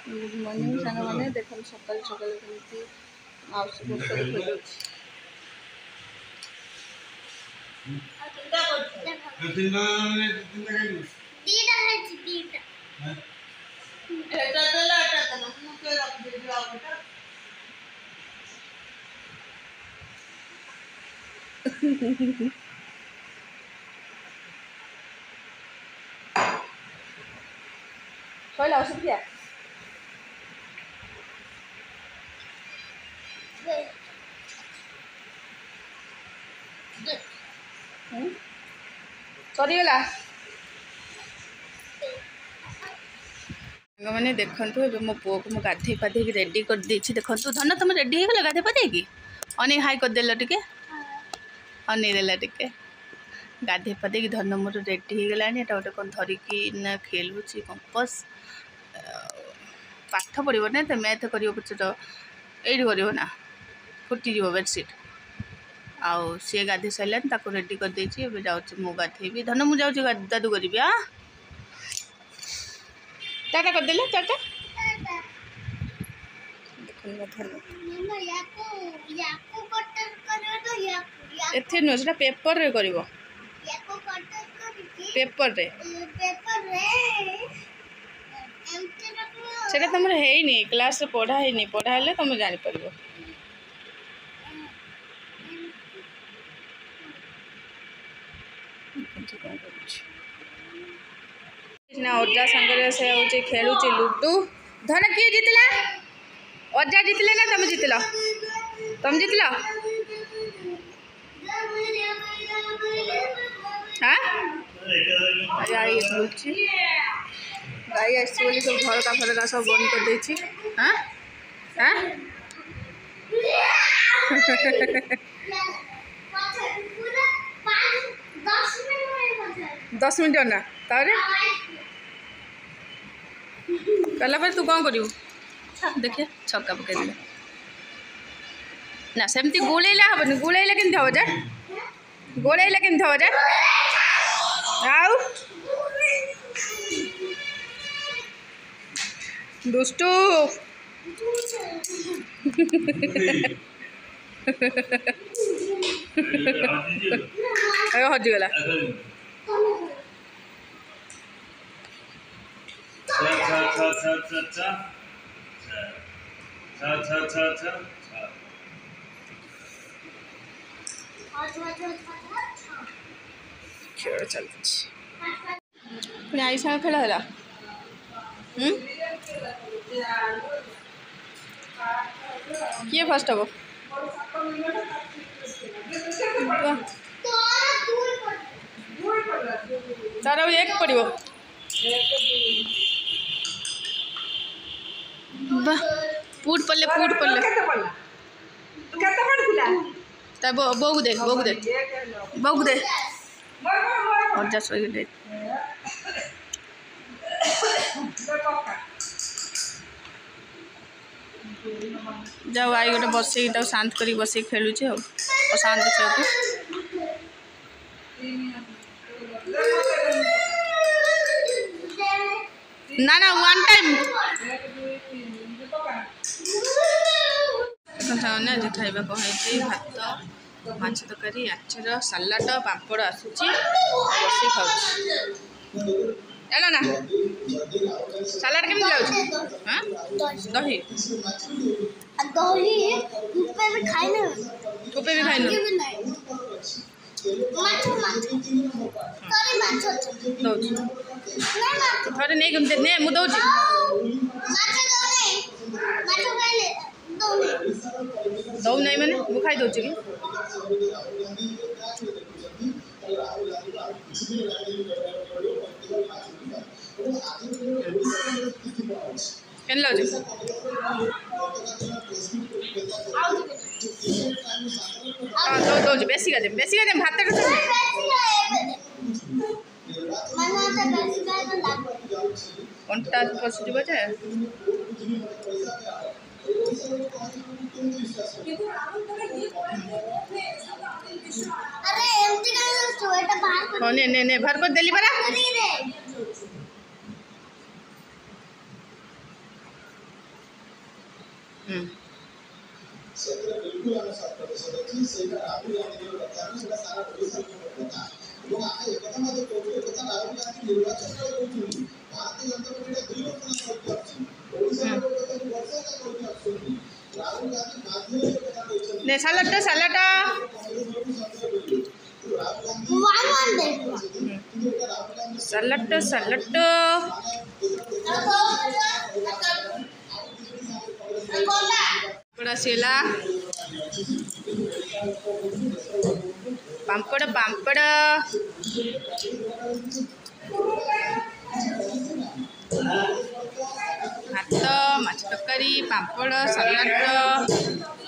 good morning सांग मैंने देख सकाल सकाल कमी माउसी गोसर खोल असुविधा सरीगला मैंने देखु मो पुओ को मुझे गाधे पाधे रेडी कर देछि देखु धन तुम रेडी हो गला गाधे पाधे की अने हाई कर देल टिके अने देला टिके गाधे पाधे की धन मोर रेडी हो गलानी एटा गोटे कौन धरिकी ना खेलुची कंपास पाठ पढ़ो ना तो मैथ कर ये ना फुटी बेडसीट आउ सी गाधे सारे रेडी कर देछि एबे जाउछि मु गाधेबी धन मु जाउछि दादू करी आ टाटा कर देले टाटा एथे नो सेटा पेपर रे करिवो पेपर रे सेटा तुम है नहीं क्लास रे पढ़ा है नहीं पढ़ा हेले तुम जानि परबो ना अजा संगे से होचे खेलुचे लुडू धन किए जीतला अजा जीतले ना तुम जीतल हाँ गाई बुलची गाई आसी बोली सब झरका फरका सब बंद कर देछि हाँ हाँ 10 मिनट ना तारे कला पर तू कौन करू देखिए छक्का पकड़ दे ना सेमती गोलेला हबनी गोलेला केन थव जा गोलेला केन थव जा आउ दुष्टू अयो हजी गला खेल चलती आई साग खेल है किए फर्स्ट हम तार एक पड़ो पूट पड़े बो दे और जा सो जाओ आई गोटे बस शांत कर बस खेलुचे और शांत छुआ को ना ना वन टाइम आज खाइबा कही भात माछ तरकारी आचार सालाड पापड़ आसूची बस खाऊ ना सालाड केमी लाउछ हां दही भी खाइना थोड़े नहीं घूमते ने मु दौची दौ नहीं मैंने मु खाई दौची कि केन लाउची हाँ दौची बेसी का भात कंटा पशुज जे ने भर कर देली बरा हम्म दे सालट सालट सेला पापड़ पापड़ भात माछ तरकारी पापड़ सालाड